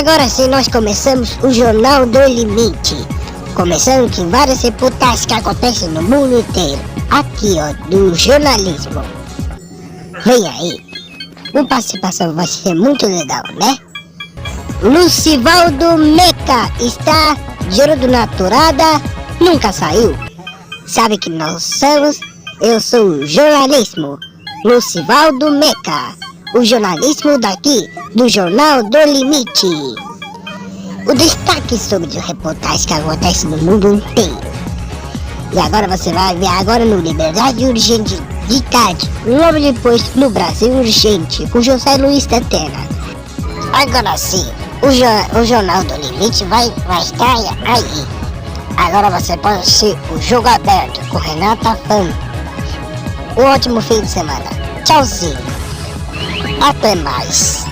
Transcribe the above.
agora sim nós começamos o Jornal do Limite. Começando com várias reportagens que acontecem no mundo inteiro. Aqui ó, do jornalismo. Vem aí. A participação vai ser muito legal, né? Lucivaldo Meca está de olho do naturada, nunca saiu. Sabe que nós somos? Eu sou o jornalismo. Lucivaldo Meca. O jornalismo daqui, do Jornal do Limite. O destaque sobre as reportagens que acontecem no mundo inteiro. E agora você vai ver agora no Liberdade Urgente de tarde, logo depois no Brasil Urgente, com José Luiz da Terra. Agora sim, o Jornal do Limite vai estar aí. Agora você pode assistir o Jogo Aberto com Renata Fã. Um ótimo fim de semana. Tchauzinho. Até mais.